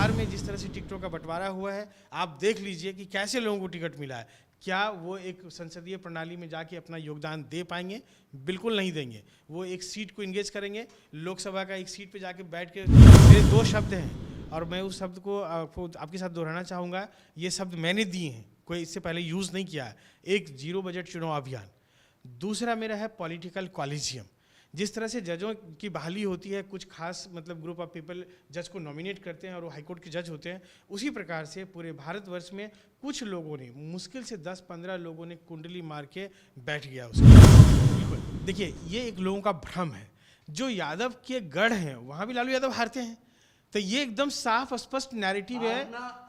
बिहार में जिस तरह से टिकटों का बंटवारा हुआ है, आप देख लीजिए कि कैसे लोगों को टिकट मिला है। क्या वो एक संसदीय प्रणाली में जाके अपना योगदान दे पाएंगे? बिल्कुल नहीं देंगे। वो एक सीट को इंगेज करेंगे, लोकसभा का एक सीट पे जाके बैठ के। मेरे दो शब्द हैं और मैं उस शब्द को आपके साथ दोहराना चाहूँगा। ये शब्द मैंने दिए हैं, कोई इससे पहले यूज़ नहीं किया है। एक, जीरो बजट चुनाव अभियान। दूसरा मेरा है पॉलिटिकल कॉलेजियम। जिस तरह से जजों की बहाली होती है, कुछ खास मतलब ग्रुप ऑफ पीपल जज को नॉमिनेट करते हैं और वो हाईकोर्ट के जज होते हैं, उसी प्रकार से पूरे भारतवर्ष में कुछ लोगों ने, मुश्किल से 10-15 लोगों ने कुंडली मार के बैठ गया उसको। बिल्कुल देखिए, ये एक लोगों का भ्रम है। जो यादव के गढ़ हैं वहाँ भी लालू यादव हारते हैं, तो ये एकदम साफ स्पष्ट नैरेटिव है।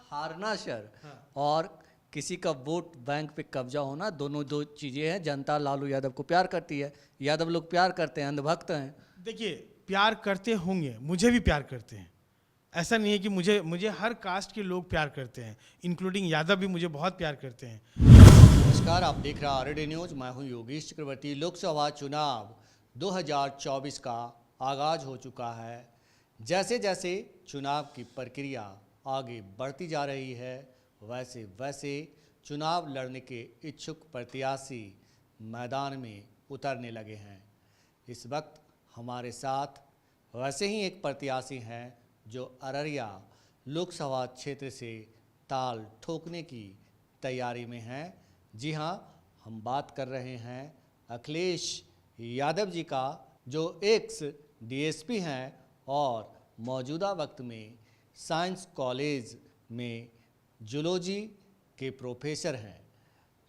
हारना सर, हाँ। और किसी का वोट बैंक पे कब्जा होना, दोनों दो चीज़ें हैं। जनता लालू यादव को प्यार करती है, यादव लोग प्यार करते हैं, अंधभक्त हैं। देखिए, प्यार करते होंगे, मुझे भी प्यार करते हैं। ऐसा नहीं है कि मुझे हर कास्ट के लोग प्यार करते हैं, इंक्लूडिंग यादव भी मुझे बहुत प्यार करते हैं। नमस्कार, आप देख रहे हैं आरडी न्यूज। मैं हूं योगेश चक्रवर्ती। लोकसभा चुनाव 2024 का आगाज हो चुका है। जैसे जैसे चुनाव की प्रक्रिया आगे बढ़ती जा रही है, वैसे वैसे चुनाव लड़ने के इच्छुक प्रत्याशी मैदान में उतरने लगे हैं। इस वक्त हमारे साथ वैसे ही एक प्रत्याशी हैं जो अररिया लोकसभा क्षेत्र से ताल ठोकने की तैयारी में हैं। जी हाँ, हम बात कर रहे हैं अखिलेश यादव जी का, जो एक्स डीएसपी हैं और मौजूदा वक्त में साइंस कॉलेज में जूलॉजी के प्रोफेसर हैं।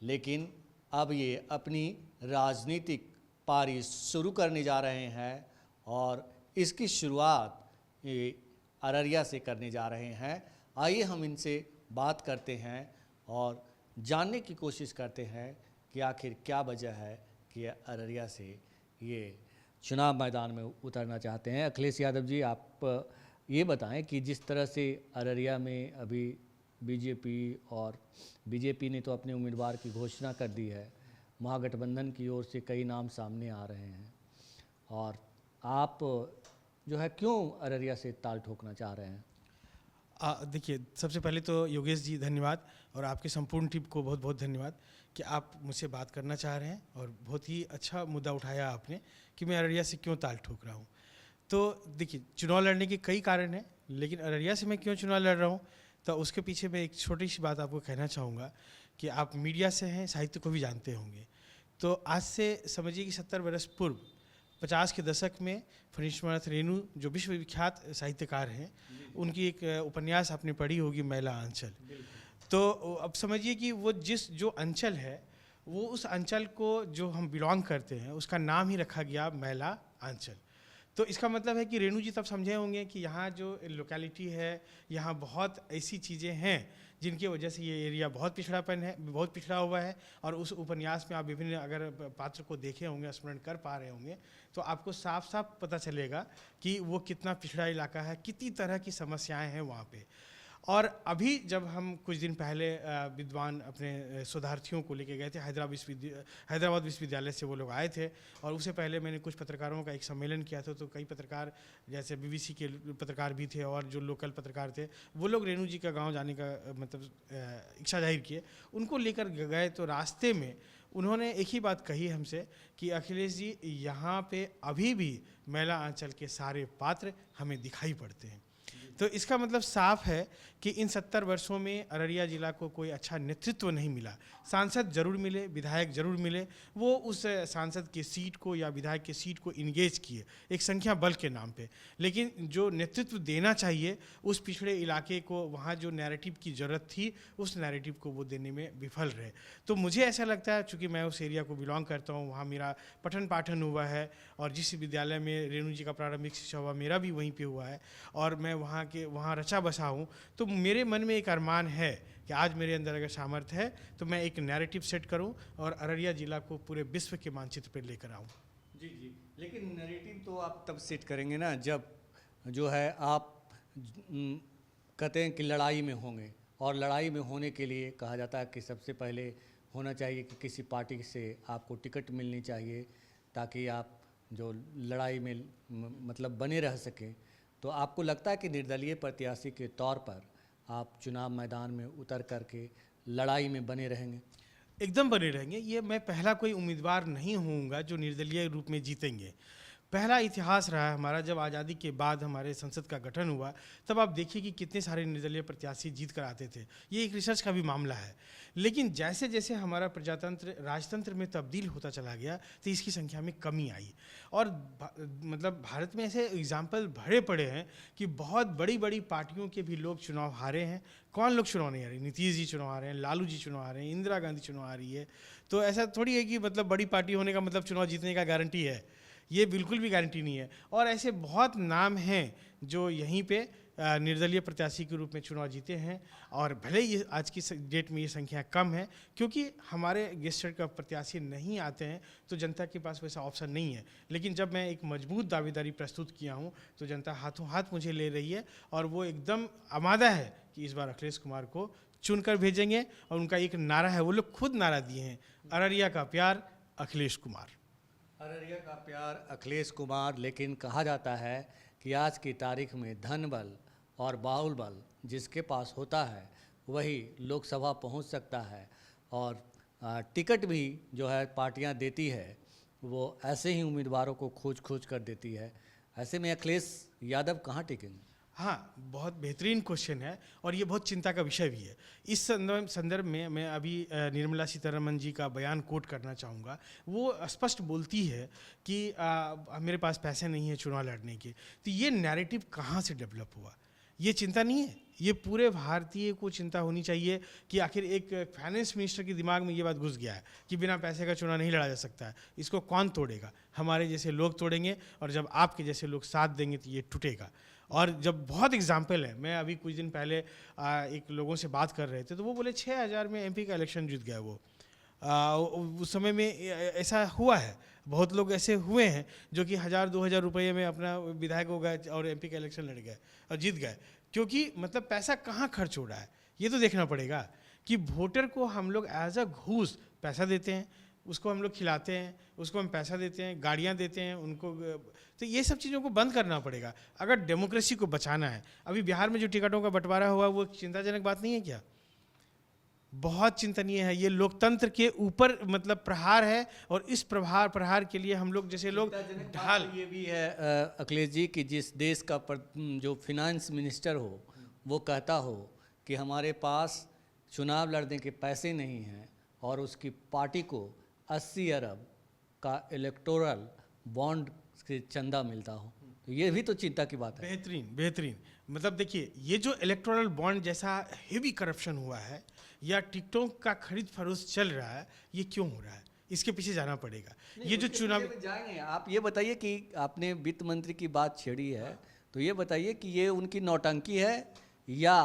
लेकिन अब ये अपनी राजनीतिक पारी शुरू करने जा रहे हैं और इसकी शुरुआत ये अररिया से करने जा रहे हैं। आइए हम इनसे बात करते हैं और जानने की कोशिश करते हैं कि आखिर क्या वजह है कि अररिया से ये चुनाव मैदान में उतरना चाहते हैं। अखिलेश यादव जी, आप ये बताएं कि जिस तरह से अररिया में अभी बीजेपी ने तो अपने उम्मीदवार की घोषणा कर दी है, महागठबंधन की ओर से कई नाम सामने आ रहे हैं, और आप जो है क्यों अररिया से ताल ठोकना चाह रहे हैं? देखिए, सबसे पहले तो योगेश जी धन्यवाद, और आपके संपूर्ण टीम को बहुत बहुत धन्यवाद कि आप मुझसे बात करना चाह रहे हैं। और बहुत ही अच्छा मुद्दा उठाया आपने कि मैं अररिया से क्यों ताल ठोक रहा हूँ। तो देखिए, चुनाव लड़ने के कई कारण हैं, लेकिन अररिया से मैं क्यों चुनाव लड़ रहा हूँ, तो उसके पीछे मैं एक छोटी सी बात आपको कहना चाहूँगा कि आप मीडिया से हैं, साहित्य को भी जानते होंगे। तो आज से समझिए कि 70 वर्ष पूर्व 50 के दशक में फणीश्वरनाथ रेणु, जो विश्वविख्यात साहित्यकार हैं, उनकी एक उपन्यास आपने पढ़ी होगी, मैला आंचल। तो अब समझिए कि वो जो अंचल है, वो उस अंचल को जो हम बिलोंग करते हैं उसका नाम ही रखा गया मैला आंचल। तो इसका मतलब है कि रेणु जी तब समझे होंगे कि यहाँ जो लोकेलिटी है, यहाँ बहुत ऐसी चीज़ें हैं जिनकी वजह से ये एरिया बहुत पिछड़ापन है, बहुत पिछड़ा हुआ है। और उस उपन्यास में आप विभिन्न अगर पात्र को देखे होंगे, स्मरण कर पा रहे होंगे, तो आपको साफ साफ पता चलेगा कि वो कितना पिछड़ा इलाका है, कितनी तरह की समस्याएं हैं वहाँ पे। और अभी जब हम कुछ दिन पहले विद्वान अपने शोधार्थियों को लेके गए थे हैदराबाद विश्वविद्यालय से, वो लोग आए थे। और उससे पहले मैंने कुछ पत्रकारों का एक सम्मेलन किया था, तो कई पत्रकार जैसे बीबीसी के पत्रकार भी थे और जो लोकल पत्रकार थे, वो लोग रेणु जी का गांव जाने का मतलब इच्छा जाहिर किए। उनको लेकर गए तो रास्ते में उन्होंने एक ही बात कही हमसे कि अखिलेश जी, यहाँ पे अभी भी मैला आंचल के सारे पात्र हमें दिखाई पड़ते हैं। तो इसका मतलब साफ है कि इन 70 वर्षों में अररिया जिला को कोई अच्छा नेतृत्व नहीं मिला। सांसद जरूर मिले, विधायक जरूर मिले, वो उस सांसद की सीट को या विधायक की सीट को इंगेज किए एक संख्या बल के नाम पे, लेकिन जो नेतृत्व देना चाहिए उस पिछड़े इलाके को, वहाँ जो नैरेटिव की ज़रूरत थी, उस नैरेटिव को वो देने में विफल रहे। तो मुझे ऐसा लगता है, चूँकि मैं उस एरिया को बिलोंग करता हूँ, वहाँ मेरा पठन पाठन हुआ है, और जिस विद्यालय में रेणु जी का प्रारंभिक शिक्षा हुआ मेरा भी वहीं पर हुआ है, और मैं वहाँ रचा बसा हूँ। तो मेरे मन में एक अरमान है कि आज मेरे अंदर अगर सामर्थ्य है तो मैं एक नैरेटिव सेट करूं और अररिया जिला को पूरे विश्व के मानचित्र पर लेकर आऊं। जी जी, लेकिन नैरेटिव तो आप तब सेट करेंगे ना जब जो है आप कहते हैं कि लड़ाई में होंगे, और लड़ाई में होने के लिए कहा जाता है कि सबसे पहले होना चाहिए कि किसी पार्टी से आपको टिकट मिलनी चाहिए, ताकि आप जो लड़ाई में मतलब बने रह सकें। तो आपको लगता है कि निर्दलीय प्रत्याशी के तौर पर आप चुनाव मैदान में उतर करके लड़ाई में बने रहेंगे? एकदम बने रहेंगे। ये मैं पहला कोई उम्मीदवार नहीं होऊंगा जो निर्दलीय रूप में जीतेंगे। पहला इतिहास रहा है हमारा, जब आज़ादी के बाद हमारे संसद का गठन हुआ तब आप देखिए कि कितने सारे निर्दलीय प्रत्याशी जीत कर आते थे। ये एक रिसर्च का भी मामला है। लेकिन जैसे जैसे हमारा प्रजातंत्र राजतंत्र में तब्दील होता चला गया तो इसकी संख्या में कमी आई। और मतलब भारत में ऐसे एग्जाम्पल भरे पड़े हैं कि बहुत बड़ी बड़ी पार्टियों के भी लोग चुनाव हारे हैं। कौन लोग चुनाव नहीं हारे? नीतीश जी चुनाव हारे हैं, लालू जी चुनाव हारे हैं, इंदिरा गांधी चुनाव हारी है। तो ऐसा थोड़ी है कि मतलब बड़ी पार्टी होने का मतलब चुनाव जीतने का गारंटी है। ये बिल्कुल भी गारंटी नहीं है। और ऐसे बहुत नाम हैं जो यहीं पे निर्दलीय प्रत्याशी के रूप में चुनाव जीते हैं। और भले ही आज की डेट में ये संख्या कम है, क्योंकि हमारे गेस्टेड का प्रत्याशी नहीं आते हैं तो जनता के पास वैसा ऑप्शन नहीं है। लेकिन जब मैं एक मजबूत दावेदारी प्रस्तुत किया हूँ तो जनता हाथों हाथ मुझे ले रही है और वो एकदम आमादा है कि इस बार अखिलेश कुमार को चुनकर भेजेंगे। और उनका एक नारा है, वो लोग खुद नारा दिए हैं, अररिया का प्यार अखिलेश कुमार। अररिया का प्यार अखिलेश कुमार। लेकिन कहा जाता है कि आज की तारीख में धन बल और बाहुल बल जिसके पास होता है वही लोकसभा पहुंच सकता है। और टिकट भी जो है पार्टियां देती है वो ऐसे ही उम्मीदवारों को खोज खोज कर देती है। ऐसे में अखिलेश यादव कहाँ टिकेंगे? हाँ, बहुत बेहतरीन क्वेश्चन है और ये बहुत चिंता का विषय भी है। इस संदर्भ में मैं अभी निर्मला सीतारमण जी का बयान कोट करना चाहूँगा। वो स्पष्ट बोलती है कि मेरे पास पैसे नहीं है चुनाव लड़ने के। तो ये नैरेटिव कहाँ से डेवलप हुआ? ये चिंता नहीं है, ये पूरे भारतीय को चिंता होनी चाहिए कि आखिर एक फाइनेंस मिनिस्टर के दिमाग में ये बात घुस गया है कि बिना पैसे का चुनाव नहीं लड़ा जा सकता है। इसको कौन तोड़ेगा? हमारे जैसे लोग तोड़ेंगे, और जब आपके जैसे लोग साथ देंगे तो ये टूटेगा। और जब बहुत एग्जाम्पल है, मैं अभी कुछ दिन पहले एक लोगों से बात कर रहे थे तो वो बोले 6000 में MP का इलेक्शन जीत गया वो। उस समय में ऐसा हुआ है, बहुत लोग ऐसे हुए हैं जो कि 1000-2000 रुपये में अपना विधायक हो गए और MP का इलेक्शन लड़ गए और जीत गए। क्योंकि मतलब पैसा कहाँ खर्च हो रहा है ये तो देखना पड़ेगा कि वोटर को हम लोग एज अ घूस पैसा देते हैं, उसको हम लोग खिलाते हैं, उसको हम पैसा देते हैं, गाड़ियाँ देते हैं उनको। तो ये सब चीज़ों को बंद करना पड़ेगा अगर डेमोक्रेसी को बचाना है। अभी बिहार में जो टिकटों का बंटवारा हुआ वो चिंताजनक बात नहीं है क्या? बहुत चिंतनीय है। ये लोकतंत्र के ऊपर मतलब प्रहार है, और इस प्रहार के लिए हम लोग जैसे लोग ढाल। ये भी है अखिलेश जी कि जिस देश का जो फिनांस मिनिस्टर हो वो कहता हो कि हमारे पास चुनाव लड़ने के पैसे नहीं हैं और उसकी पार्टी को 80 अरब का इलेक्टोरल बॉन्ड से चंदा मिलता हो, तो ये भी तो चिंता की बात है। बेहतरीन मतलब देखिए, ये जो इलेक्टोरल बॉन्ड जैसा हेवी करप्शन हुआ है या टिकटों का खरीद फरोख्त चल रहा है, ये क्यों हो रहा है? इसके पीछे जाना पड़ेगा। ये जो चुनाव जाएंगे, आप ये बताइए कि आपने वित्त मंत्री की बात छेड़ी है, तो ये बताइए कि ये उनकी नौटंकी है या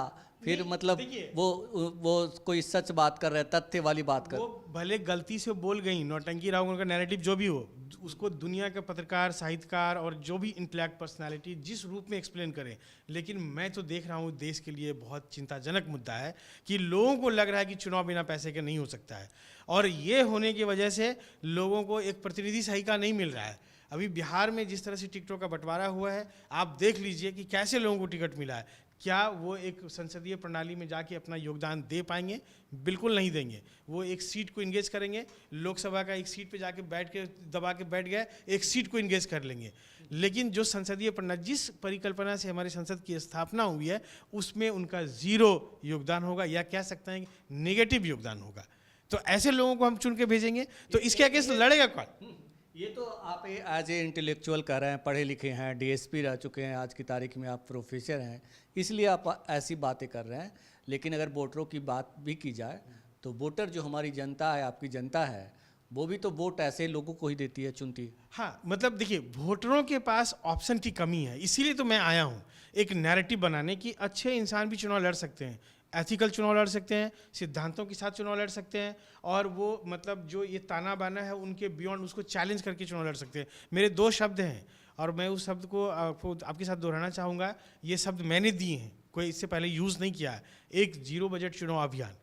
फिर मतलब वो कोई सच बात कर रहे हैं, तथ्य वाली बात कर? वो भले गलती से बोल गई, नौटंकी रहा उनका नैरेटिव जो भी हो, उसको दुनिया के पत्रकार, साहित्यकार और जो भी इंटेलेक्ट पर्सनालिटी जिस रूप में एक्सप्लेन करें, लेकिन मैं तो देख रहा हूँ देश के लिए बहुत चिंताजनक मुद्दा है कि लोगों को लग रहा है कि चुनाव बिना पैसे के नहीं हो सकता है। और ये होने की वजह से लोगों को एक प्रतिनिधि सही का नहीं मिल रहा है। अभी बिहार में जिस तरह से टिकटों का बंटवारा हुआ है, आप देख लीजिए कि कैसे लोगों को टिकट मिला है। क्या वो एक संसदीय प्रणाली में जाके अपना योगदान दे पाएंगे? बिल्कुल नहीं देंगे। वो एक सीट को इंगेज करेंगे, लोकसभा का एक सीट पे जाके बैठ के दबा के बैठ गए, एक सीट को इंगेज कर लेंगे। लेकिन जो संसदीय प्रणाली, जिस परिकल्पना से हमारी संसद की स्थापना हुई है, उसमें उनका जीरो योगदान होगा, या कह सकते हैं नेगेटिव योगदान होगा। तो ऐसे लोगों को हम चुन के भेजेंगे तो इसके अगेंस्ट लड़ेगा कौन? ये तो आप एज ए इंटेलेक्चुअल कह रहे हैं, पढ़े लिखे हैं, DSP रह चुके हैं, आज की तारीख में आप प्रोफेसर हैं, इसलिए आप ऐसी बातें कर रहे हैं। लेकिन अगर वोटरों की बात भी की जाए तो वोटर जो हमारी जनता है, आपकी जनता है, वो भी तो वोट ऐसे लोगों को ही देती है, चुनती है। हाँ, मतलब देखिए, वोटरों के पास ऑप्शन की कमी है। इसीलिए तो मैं आया हूँ एक नैरेटिव बनाने की अच्छे इंसान भी चुनाव लड़ सकते हैं, एथिकल चुनाव लड़ सकते हैं, सिद्धांतों के साथ चुनाव लड़ सकते हैं, और वो मतलब जो ये ताना बाना है उनके बियॉन्ड उसको चैलेंज करके चुनाव लड़ सकते हैं। मेरे 2 शब्द हैं और मैं उस शब्द को आपके साथ दोहराना चाहूँगा। ये शब्द मैंने दिए हैं, कोई इससे पहले यूज़ नहीं किया है। एक, जीरो बजट चुनाव अभियान।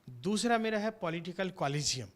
दूसरा मेरा है पॉलिटिकल कॉलिजियम।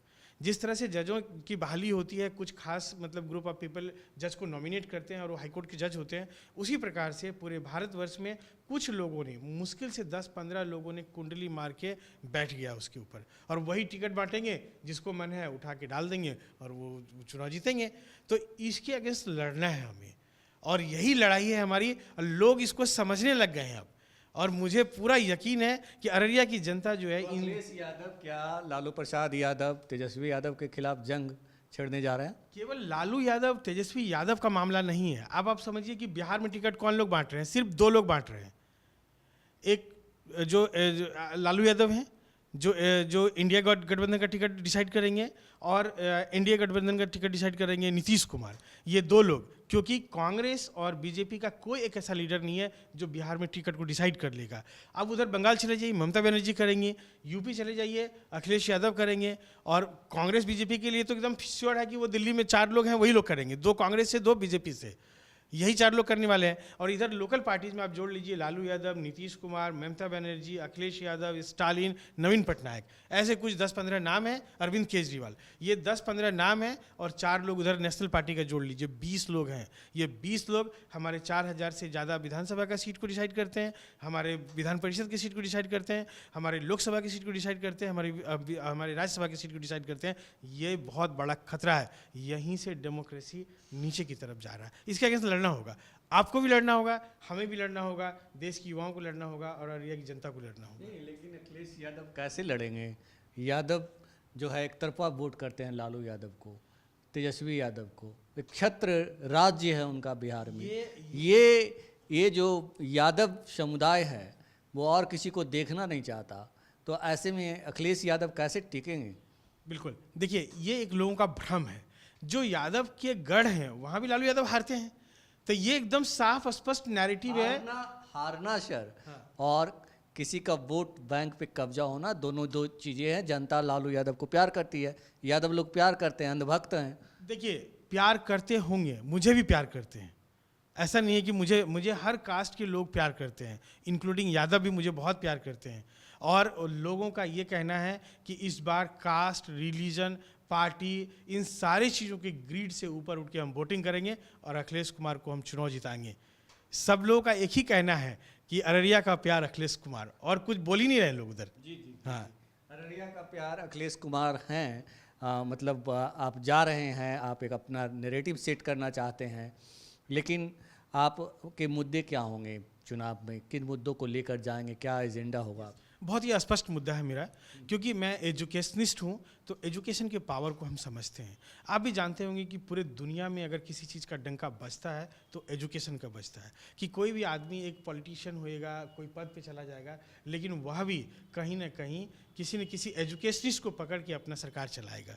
जिस तरह से जजों की बहाली होती है, कुछ खास मतलब ग्रुप ऑफ पीपल जज को नॉमिनेट करते हैं और वो हाईकोर्ट के जज होते हैं, उसी प्रकार से पूरे भारतवर्ष में कुछ लोगों ने, मुश्किल से 10-15 लोगों ने कुंडली मार के बैठ गया उसके ऊपर, और वही टिकट बांटेंगे, जिसको मन है उठा के डाल देंगे और वो चुनाव जीतेंगे। तो इसके अगेंस्ट लड़ना है हमें, और यही लड़ाई है हमारी। लोग इसको समझने लग गए हैं अब, और मुझे पूरा यकीन है कि अररिया की जनता जो है अखिलेश यादव क्या लालू प्रसाद यादव, तेजस्वी यादव के खिलाफ जंग छेड़ने जा रहे हैं? केवल लालू यादव, तेजस्वी यादव का मामला नहीं है। अब आप समझिए कि बिहार में टिकट कौन लोग बांट रहे हैं? सिर्फ 2 लोग बांट रहे हैं। एक जो लालू यादव हैं, जो इंडिया गठबंधन का टिकट डिसाइड करेंगे, और इंडिया गठबंधन का टिकट डिसाइड करेंगे नीतीश कुमार। ये 2 लोग, क्योंकि कांग्रेस और बीजेपी का कोई एक ऐसा लीडर नहीं है जो बिहार में टिकट को डिसाइड कर लेगा। अब उधर बंगाल चले जाइए, ममता बनर्जी करेंगी, यूपी चले जाइए, अखिलेश यादव करेंगे, और कांग्रेस बीजेपी के लिए तो एकदम श्योर है कि वो दिल्ली में 4 लोग हैं वही लोग करेंगे, 2 कांग्रेस से, 2 बीजेपी से, यही 4 लोग करने वाले हैं। और इधर लोकल पार्टीज में आप जोड़ लीजिए, लालू यादव, नीतीश कुमार, ममता बनर्जी, अखिलेश यादव, स्टालिन, नवीन पटनायक, ऐसे कुछ 10-15 नाम हैं, अरविंद केजरीवाल, ये 10-15 नाम हैं, और 4 लोग उधर नेशनल पार्टी का जोड़ लीजिए, 20 लोग हैं। ये 20 लोग हमारे 4000 से ज़्यादा विधानसभा का सीट को डिसाइड करते हैं, हमारे विधान परिषद की सीट को डिसाइड करते हैं, हमारे लोकसभा की सीट को डिसाइड करते हैं, हमारे राज्यसभा की सीट को डिसाइड करते हैं। ये बहुत बड़ा खतरा है, यहीं से डेमोक्रेसी नीचे की तरफ जा रहा है। इसके अगेंस्ट लड़ना होगा, आपको भी लड़ना होगा, हमें भी लड़ना होगा, देश की युवाओं को लड़ना होगा, और अररिया की जनता को लड़ना होगा। नहीं, लेकिन अखिलेश यादव कैसे लड़ेंगे? यादव जो है एक तरफा वोट करते हैं लालू यादव को, तेजस्वी यादव को, एक क्षत्र राज्य है उनका बिहार में। ये जो यादव समुदाय है वो और किसी को देखना नहीं चाहता, तो ऐसे में अखिलेश यादव कैसे टिकेंगे? बिल्कुल, देखिए ये एक लोगों का भ्रम है। जो यादव के गढ़ हैं वहाँ भी लालू यादव हारते हैं, तो ये एकदम साफ स्पष्ट नैरेटिव है। हारना सर, और किसी का वोट बैंक पे कब्जा होना, दोनों 2 चीज़ें हैं। जनता लालू यादव को प्यार करती है, यादव लोग प्यार करते हैं, अंधभक्त हैं। देखिए प्यार करते होंगे, मुझे भी प्यार करते हैं, ऐसा नहीं है कि मुझे हर कास्ट के लोग प्यार करते हैं, इंक्लूडिंग यादव भी मुझे बहुत प्यार करते हैं। और लोगों का ये कहना है कि इस बार कास्ट, रिलीजन, पार्टी, इन सारी चीज़ों के ग्रीड से ऊपर उठ के हम वोटिंग करेंगे और अखिलेश कुमार को हम चुनाव जिताएंगे। सब लोगों का एक ही कहना है कि अररिया का प्यार अखिलेश कुमार, और कुछ बोल ही नहीं रहे लोग उधर। जी। हाँ, अररिया का प्यार अखिलेश कुमार हैं। मतलब आप जा रहे हैं, आप एक अपना नैरेटिव सेट करना चाहते हैं, लेकिन आपके मुद्दे क्या होंगे चुनाव में? किन मुद्दों को लेकर जाएंगे, क्या एजेंडा होगा? बहुत ही स्पष्ट मुद्दा है मेरा, क्योंकि मैं एजुकेशनिस्ट हूँ, तो एजुकेशन के पावर को हम समझते हैं। आप भी जानते होंगे कि पूरे दुनिया में अगर किसी चीज़ का डंका बजता है तो एजुकेशन का बजता है। कि कोई भी आदमी एक पॉलिटिशियन होएगा, कोई पद पे चला जाएगा, लेकिन वह भी कहीं ना कहीं किसी न किसी एजुकेशनिस्ट को पकड़ के अपना सरकार चलाएगा।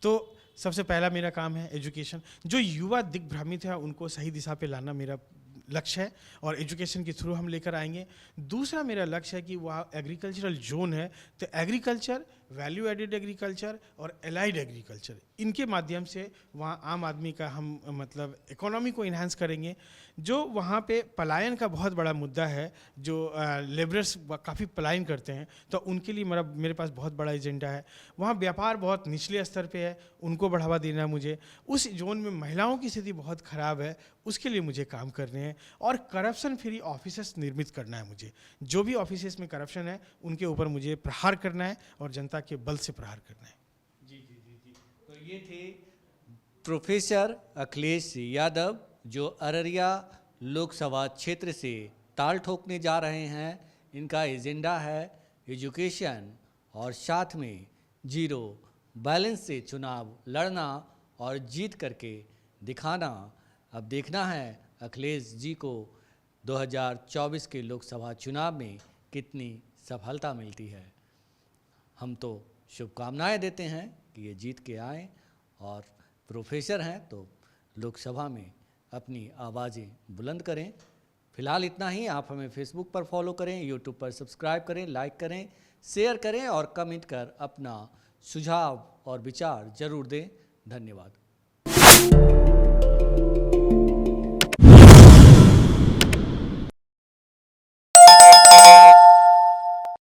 तो सबसे पहला मेरा काम है एजुकेशन। जो युवा दिग्भ्रमित है उनको सही दिशा पे लाना मेरा लक्ष्य है, और एजुकेशन के थ्रू हम लेकर आएंगे। दूसरा मेरा लक्ष्य है कि वह एग्रीकल्चरल जोन है, तो एग्रीकल्चर, वैल्यू एडेड एग्रीकल्चर और एलाइड एग्रीकल्चर, इनके माध्यम से वहाँ आम आदमी का हम मतलब इकोनॉमी को इन्हांस करेंगे। जो वहाँ पे पलायन का बहुत बड़ा मुद्दा है, जो लेबरर्स काफ़ी पलायन करते हैं, तो उनके लिए मेरे पास बहुत बड़ा एजेंडा है। वहाँ व्यापार बहुत निचले स्तर पे है, उनको बढ़ावा देना है मुझे। उस जोन में महिलाओं की स्थिति बहुत ख़राब है, उसके लिए मुझे काम करने हैं। और करप्शन फ्री ऑफिसेस निर्मित करना है मुझे। जो भी ऑफिसेस में करप्शन है उनके ऊपर मुझे प्रहार करना है और जनता के बल से प्रहार करना है। जी। तो ये थे प्रोफेसर अखिलेश यादव, जो अररिया लोकसभा क्षेत्र से ताल ठोकने जा रहे हैं। इनका एजेंडा है एजुकेशन, और साथ में 0 बैलेंस से चुनाव लड़ना और जीत करके दिखाना। अब देखना है अखिलेश जी को 2024 के लोकसभा चुनाव में कितनी सफलता मिलती है। हम तो शुभकामनाएं देते हैं कि ये जीत के आएँ, और प्रोफेसर हैं तो लोकसभा में अपनी आवाज़ें बुलंद करें। फिलहाल इतना ही। आप हमें फेसबुक पर फॉलो करें, यूट्यूब पर सब्सक्राइब करें, लाइक करें, शेयर करें और कमेंट कर अपना सुझाव और विचार जरूर दें। धन्यवाद।